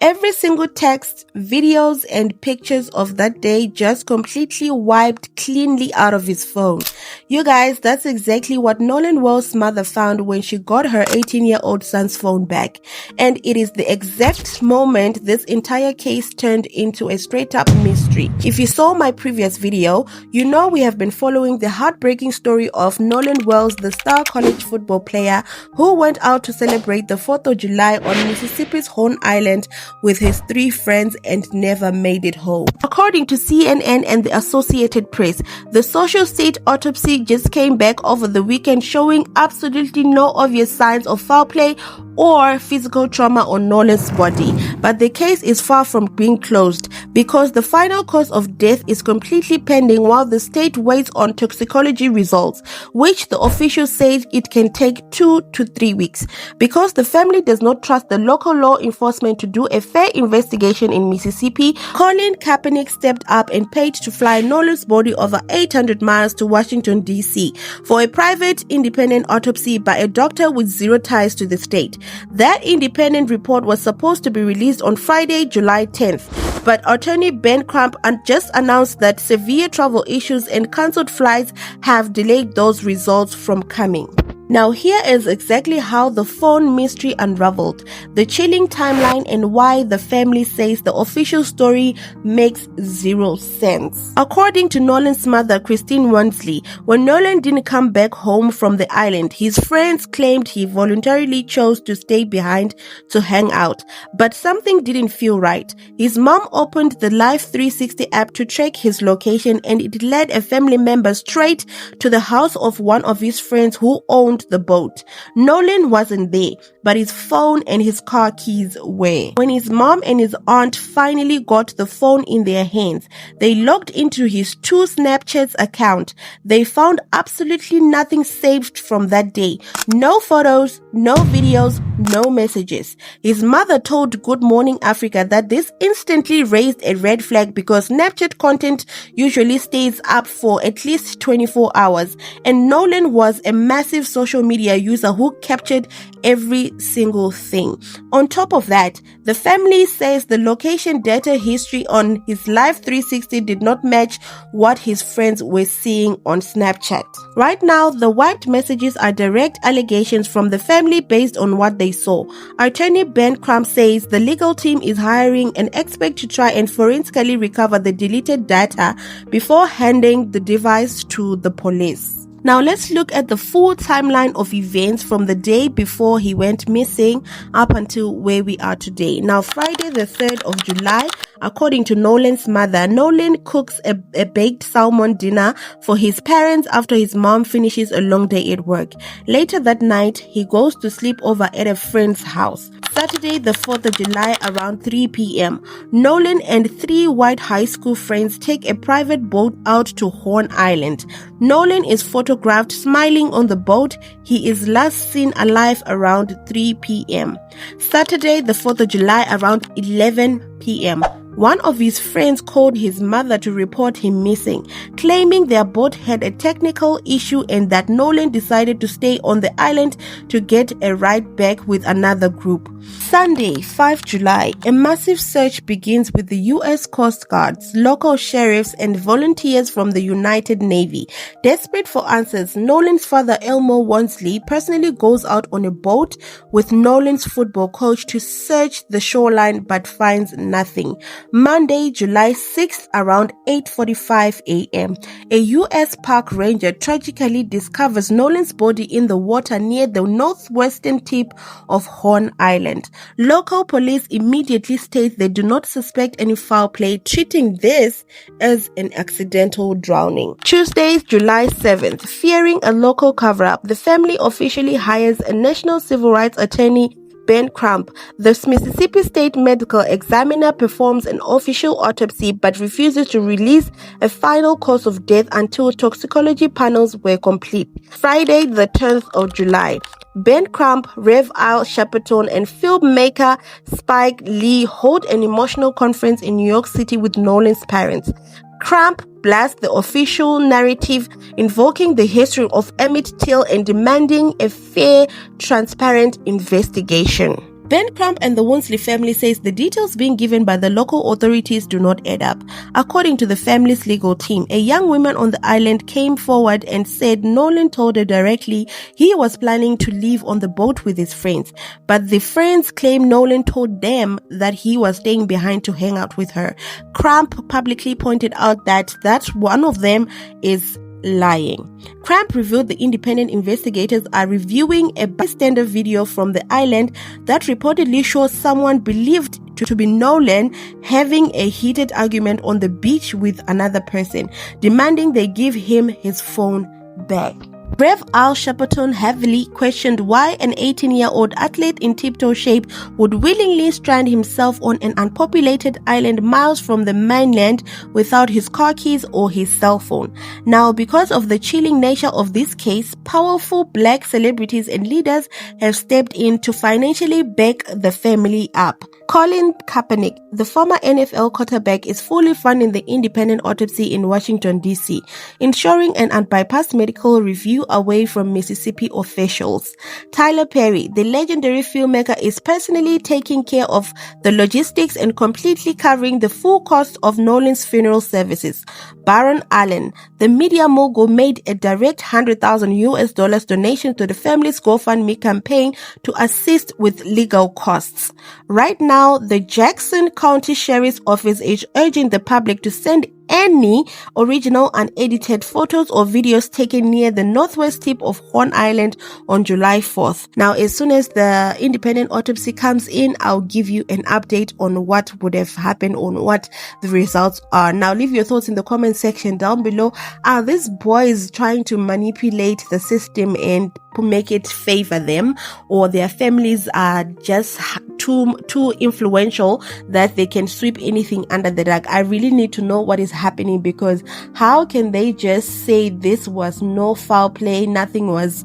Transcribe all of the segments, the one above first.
Every single text, videos, and pictures of that day just completely wiped cleanly out of his phone. You guys, that's exactly what Nolan Well's mother found when she got her 18-year-old son's phone back. And it is the exact moment this entire case turned into a straight-up mystery. If you saw my previous video, you know we have been following the heartbreaking story of Nolan Wells, the star college football player who went out to celebrate the 4th of July on Mississippi's Horn Island with his 3 friends and never made it home. According to CNN and the Associated Press, the social state autopsy just came back over the weekend showing absolutely no obvious signs of foul play or physical trauma on Nolan's body. But the case is far from being closed because the final cause of death is completely pending while the state waits on toxicology results, which the officials say it can take 2 to 3 weeks. Because the family does not trust the local law enforcement to do a fair investigation in Mississippi, Colin Kaepernick stepped up and paid to fly Nolan's body over 800 miles to Washington, D.C. for a private, independent autopsy by a doctor with zero ties to the state. That independent report was supposed to be released on Friday, July 10th, but attorney Ben Crump just announced that severe travel issues and cancelled flights have delayed those results from coming. Now here is exactly how the phone mystery unraveled, the chilling timeline, and why the family says the official story makes zero sense. According to Nolan's mother, Christine Wansley, when Nolan didn't come back home from the island, his friends claimed he voluntarily chose to stay behind to hang out, but something didn't feel right. His mom opened the Live 360 app to track his location, and it led a family member straight to the house of one of his friends who owned the boat. Nolan wasn't there, but his phone and his car keys were. When his mom and his aunt finally got the phone in their hands, they logged into his 2 Snapchats account. They found absolutely nothing saved from that day. No photos, no videos, no messages. His mother told Good Morning Africa that this instantly raised a red flag because Snapchat content usually stays up for at least 24 hours, and Nolan was a massive social media user who captured every single thing. On top of that, the family says the location data history on his Live 360 did not match what his friends were seeing on Snapchat. Right now, the wiped messages are direct allegations from the family based on what they saw. Attorney Ben Crump says the legal team is hiring an expert to try and forensically recover the deleted data before handing the device to the police. Now let's look at the full timeline of events from the day before he went missing up until where we are today. Now Friday the 3rd of July, according to Nolan's mother, Nolan cooks a baked salmon dinner for his parents after his mom finishes a long day at work. Later that night, he goes to sleep over at a friend's house. Saturday the 4th of July around 3 p.m., Nolan and 3 white high school friends take a private boat out to Horn Island. Nolan is photographed smiling on the boat. He is last seen alive around 3 p.m. Saturday the 4th of July around 11 p.m. One of his friends called his mother to report him missing, claiming their boat had a technical issue and that Nolan decided to stay on the island to get a ride back with another group. Sunday, 5 July, a massive search begins with the U.S. Coast Guards, local sheriffs, and volunteers from the United Navy. Desperate for answers, Nolan's father, Elmo Wansley, personally goes out on a boat with Nolan's football coach to search the shoreline but finds nothing. Monday, July 6th, around 8:45 a.m., a U.S. park ranger tragically discovers Nolan's body in the water near the northwestern tip of Horn Island. Local police immediately state they do not suspect any foul play, treating this as an accidental drowning. Tuesday, July 7th, fearing a local cover-up, the family officially hires a national civil rights attorney, Ben Crump. The Mississippi State Medical Examiner performs an official autopsy but refuses to release a final cause of death until toxicology panels were complete. Friday, the 10th of July. Ben Crump, Rev. Al Shepperton, and filmmaker Spike Lee hold an emotional conference in New York City with Nolan's parents. Crump blasts the official narrative, invoking the history of Emmett Till and demanding a fair, transparent investigation. Ben Crump and the Woonsley family says the details being given by the local authorities do not add up. According to the family's legal team, a young woman on the island came forward and said Nolan told her directly he was planning to leave on the boat with his friends, but the friends claim Nolan told them that he was staying behind to hang out with her. Crump publicly pointed out that one of them is lying. Crump revealed the independent investigators are reviewing a bystander video from the island that reportedly shows someone believed to be Nolan having a heated argument on the beach with another person, demanding they give him his phone back. Rev Al Shepperton heavily questioned why an 18-year-old athlete in tip-toe shape would willingly strand himself on an unpopulated island miles from the mainland without his car keys or his cell phone. Now, because of the chilling nature of this case, powerful black celebrities and leaders have stepped in to financially back the family up. Colin Kaepernick, the former NFL quarterback, is fully funding the independent autopsy in Washington, D.C., ensuring an unbypassed medical review away from Mississippi officials. Tyler Perry, the legendary filmmaker, is personally taking care of the logistics and completely covering the full cost of Nolan's funeral services. Baron Allen, the media mogul, made a direct $100,000 donation to the family's GoFundMe campaign to assist with legal costs. Right now, the Jackson County Sheriff's Office is urging the public to send any original unedited photos or videos taken near the northwest tip of Horn Island on July 4th. Now, as soon as the independent autopsy comes in, I'll give you an update on what would have happened, on what the results are. Now, leave your thoughts in the comment section down below. Are these boys trying to manipulate the system and to make it favor them, or their families are just too influential that they can sweep anything under the rug? I really need to know what is happening, because how can they just say this was no foul play, nothing was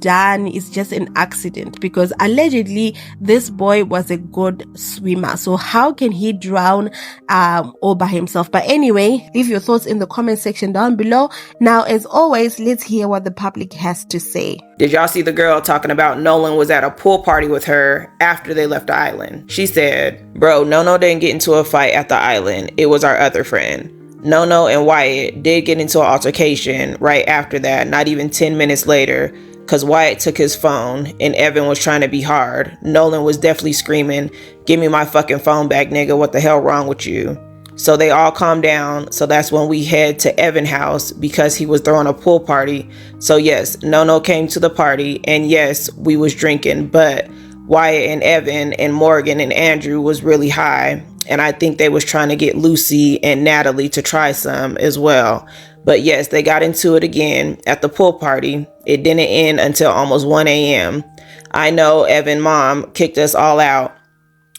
done, it's just an accident? Because allegedly this boy was a good swimmer, so how can he drown all by himself? But anyway, leave your thoughts in the comment section down below. Now, as always, let's hear what the public has to say. Did y'all see the girl talking about Nolan was at a pool party with her after they left the island? She said, "Bro, Nono didn't get into a fight at the island. It was our other friend. Nono and Wyatt did get into an altercation right after that, not even 10 minutes later, because Wyatt took his phone and Evan was trying to be hard. Nolan was definitely screaming, 'Give me my fucking phone back, nigga. What the hell wrong with you?' So they all calmed down. So that's when we head to Evan's house because he was throwing a pool party. So yes, Nono came to the party, and yes, we was drinking, but Wyatt and Evan and Morgan and Andrew was really high, and I think they was trying to get Lucy and Natalie to try some as well. But yes, they got into it again at the pool party. It didn't end until almost 1 a.m. I know Evan's mom kicked us all out.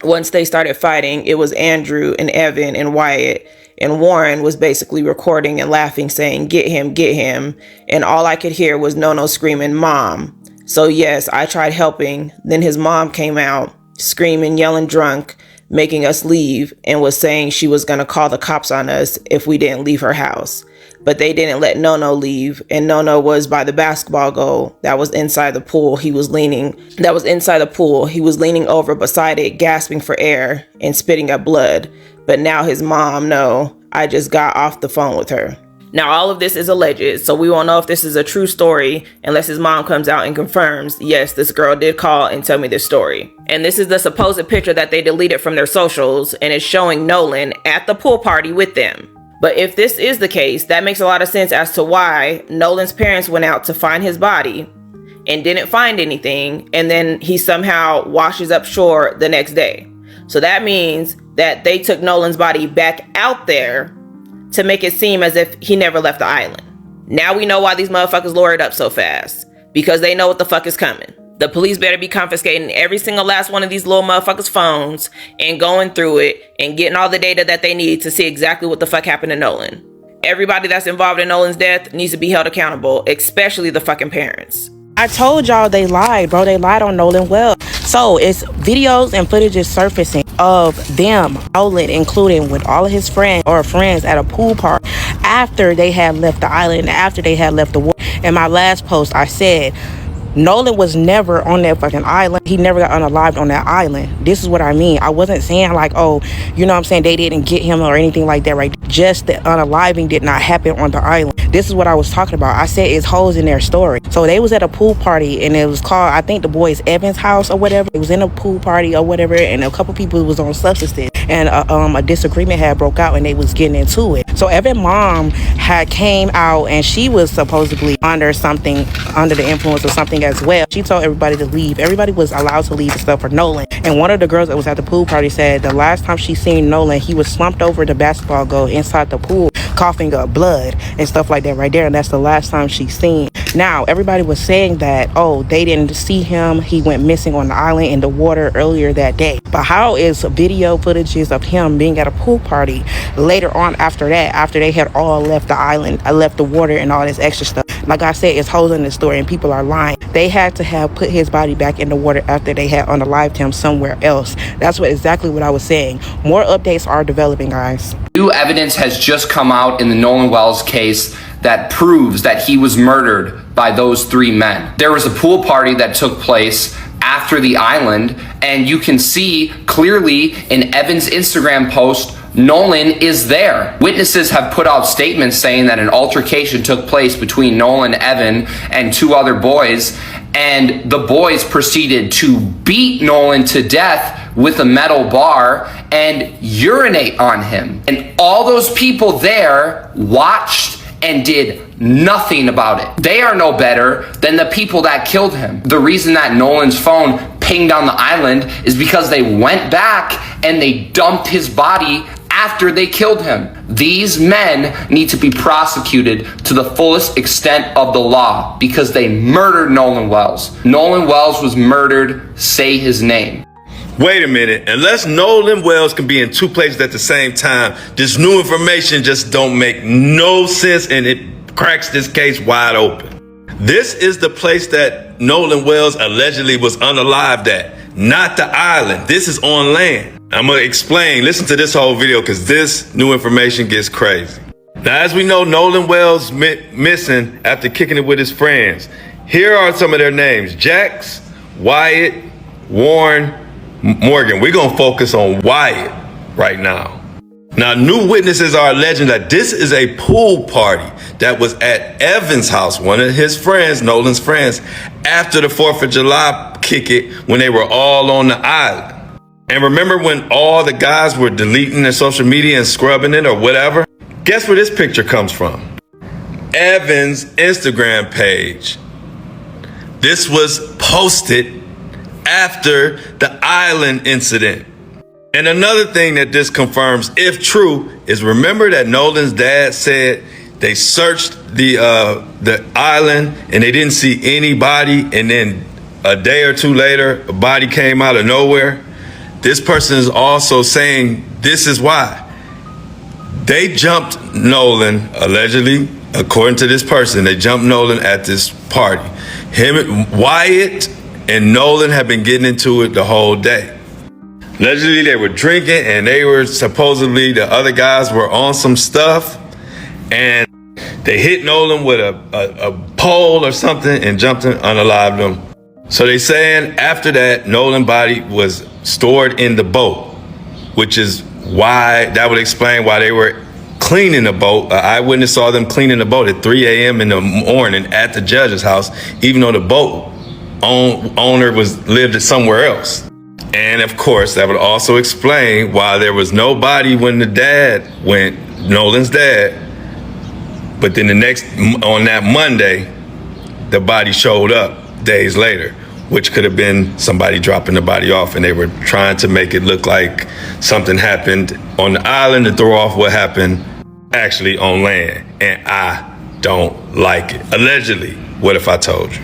Once they started fighting, it was Andrew and Evan and Wyatt, and Warren was basically recording and laughing, saying, 'Get him, get him.' And all I could hear was Nono screaming, 'Mom.' So yes, I tried helping. Then his mom came out, screaming, yelling drunk, making us leave, and was saying she was going to call the cops on us if we didn't leave her house. But they didn't let Nono leave, and Nono was by the basketball goal that was inside the pool. He was leaning over beside it, gasping for air and spitting up blood. But now his mom, no, I just got off the phone with her. Now, all of this is alleged, so we won't know if this is a true story unless his mom comes out and confirms, yes, this girl did call and tell me this story. And this is the supposed picture that they deleted from their socials, and it's showing Nolan at the pool party with them. But if this is the case, that makes a lot of sense as to why Nolan's parents went out to find his body and didn't find anything, and then he somehow washes up shore the next day. So that means that they took Nolan's body back out there to make it seem as if he never left the island. Now we know why these motherfuckers lured up so fast, because they know what the fuck is coming. The police better be confiscating every single last one of these little motherfuckers' phones and going through it and getting all the data that they need to see exactly what the fuck happened to Nolan. Everybody that's involved in Nolan's death needs to be held accountable, especially the fucking parents. I told y'all they lied, bro. They lied on Nolan well. So it's videos and footage is surfacing of them, Nolan including, with all of his friends at a pool party after they had left the island, after they had left the war. In my last post, I said, Nolan was never on that fucking island. He never got unalived on that island. This is what I mean. I wasn't saying like, oh, you know what I'm saying, they didn't get him or anything like that, right? Just the unaliving did not happen on the island. This is what I was talking about. I said it's holes in their story. So they was at a pool party, and it was called, I think, the boys Evans house or whatever. It was in a pool party or whatever, and a couple people was on substances, and a disagreement had broke out, and they was getting into it. So Evan's mom had came out, and she was supposedly under the influence of something as well. She told everybody to leave. Everybody was allowed to leave except for Nolan. And one of the girls that was at the pool party said the last time she seen Nolan, he was slumped over the basketball goal inside the pool, coughing up blood and stuff like that right there. And that's the last time she seen. Now, everybody was saying that, oh, they didn't see him. He went missing on the island in the water earlier that day. But how is video footages of him being at a pool party later on after that, after they had all left the island, left the water and all this extra stuff? Like I said, it's holes in the story and people are lying. They had to have put his body back in the water after they had unalived him somewhere else. That's exactly what I was saying. More updates are developing, guys. New evidence has just come out in the Nolan Wells case that proves that he was murdered by those three men. There was a pool party that took place after the island, and you can see clearly in Evan's Instagram post, Nolan is there. Witnesses have put out statements saying that an altercation took place between Nolan, Evan, and two other boys, and the boys proceeded to beat Nolan to death with a metal bar and urinate on him. And all those people there watched and did nothing about it. They are no better than the people that killed him. The reason that Nolan's phone pinged on the island is because they went back and they dumped his body after they killed him. These men need to be prosecuted to the fullest extent of the law because they murdered Nolan Wells. Nolan Wells was murdered. Say his name. Wait a minute. Unless Nolan Wells can be in two places at the same time, this new information just don't make no sense, and it cracks this case wide open. This is the place that Nolan Wells allegedly was unalived at, not the island. This is on land. I'm going to explain. Listen to this whole video because this new information gets crazy. Now, as we know, Nolan Wells missing after kicking it with his friends. Here are some of their names: Jax, Wyatt, Warren, Morgan. We're going to focus on Wyatt right now. Now, new witnesses are alleging that this is a pool party that was at Evan's house, one of his friends, Nolan's friends, after the 4th of July kick it when they were all on the island. And remember when all the guys were deleting their social media and scrubbing it or whatever? Guess where this picture comes from? Evan's Instagram page. This was posted after the island incident. And another thing that this confirms, if true, is remember that Nolan's dad said they searched the island and they didn't see anybody, and then a day or two later, a body came out of nowhere. This person is also saying this is why. They jumped Nolan, allegedly, according to this person, they jumped Nolan at this party. Wyatt and Nolan have been getting into it the whole day. Allegedly, they were drinking, and they were supposedly, the other guys were on some stuff, and they hit Nolan with a pole or something and jumped him, unalived him. So they saying after that, Nolan's body was stored in the boat, which is why, that would explain why they were cleaning the boat. An eyewitness saw them cleaning the boat at 3 a.m. in the morning at the judge's house, even though the boat owner lived somewhere else. And of course, that would also explain why there was no body when the dad went, Nolan's dad. But then on that Monday, the body showed up days later, which could have been somebody dropping the body off, and they were trying to make it look like something happened on the island to throw off what happened actually on land. And I don't like it. Allegedly, what if I told you?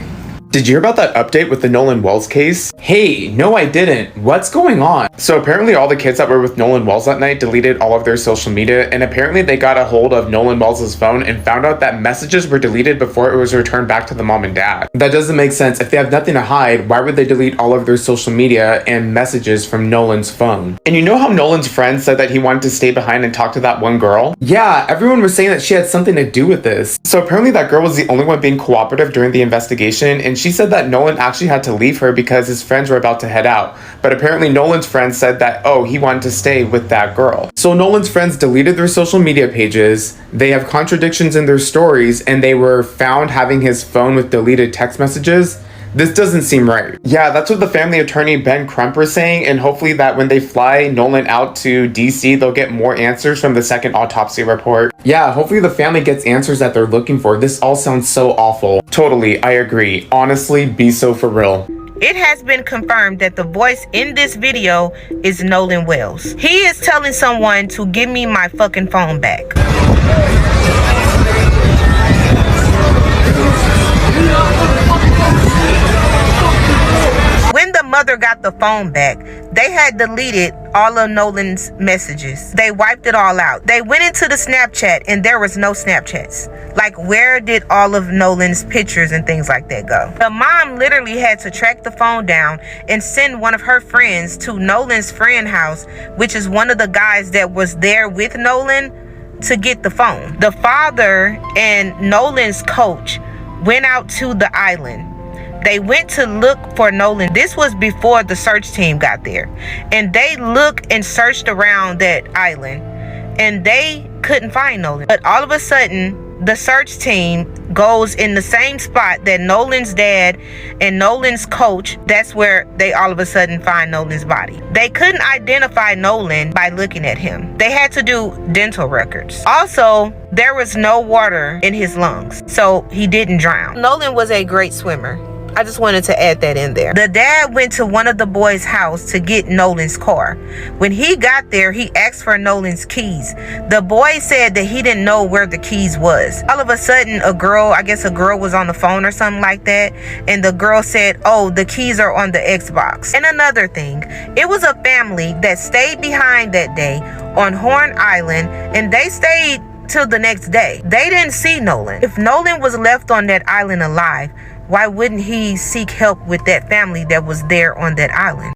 Did you hear about that update with the Nolan Wells case? Hey, no I didn't. What's going on? So apparently all the kids that were with Nolan Wells that night deleted all of their social media, and apparently they got a hold of Nolan Wells' phone and found out that messages were deleted before it was returned back to the mom and dad. That doesn't make sense. If they have nothing to hide, why would they delete all of their social media and messages from Nolan's phone? And you know how Nolan's friend said that he wanted to stay behind and talk to that one girl? Yeah, everyone was saying that she had something to do with this. So apparently that girl was the only one being cooperative during the investigation, and she said that Nolan actually had to leave her because his friends were about to head out. But apparently Nolan's friends said that, oh, he wanted to stay with that girl. So Nolan's friends deleted their social media pages, they have contradictions in their stories, and they were found having his phone with deleted text messages. This doesn't seem right. Yeah, that's what the family attorney Ben Crump is saying, and hopefully that when they fly Nolan out to DC, they'll get more answers from the second autopsy report. Yeah, hopefully the family gets answers that they're looking for. This all sounds so awful. Totally, I agree. Honestly, be so for real. It has been confirmed that the voice in this video is Nolan Wells. He is telling someone to give me my fucking phone back. When the mother got the phone back, they had deleted all of Nolan's messages. They wiped it all out. They went into the Snapchat and there was no Snapchats. Like, where did all of Nolan's pictures and things like that go? The mom literally had to track the phone down and send one of her friends to Nolan's friend house, which is one of the guys that was there with Nolan, to get the phone. The father and Nolan's coach went out to the island. They went to look for Nolan. This was before the search team got there. And they looked and searched around that island and they couldn't find Nolan. But all of a sudden, the search team goes in the same spot that Nolan's dad and Nolan's coach, that's where they all of a sudden find Nolan's body. They couldn't identify Nolan by looking at him. They had to do dental records. Also, there was no water in his lungs, so he didn't drown. Nolan was a great swimmer. I just wanted to add that in there. The dad went to one of the boys' house to get Nolan's car. When he got there, he asked for Nolan's keys. The boy said that he didn't know where the keys was. All of a sudden, a girl was on the phone or something like that, and the girl said, oh, the keys are on the Xbox. And another thing, it was a family that stayed behind that day on Horn Island, and they stayed till the next day. They didn't see Nolan. If Nolan was left on that island alive, why wouldn't he seek help with that family that was there on that island?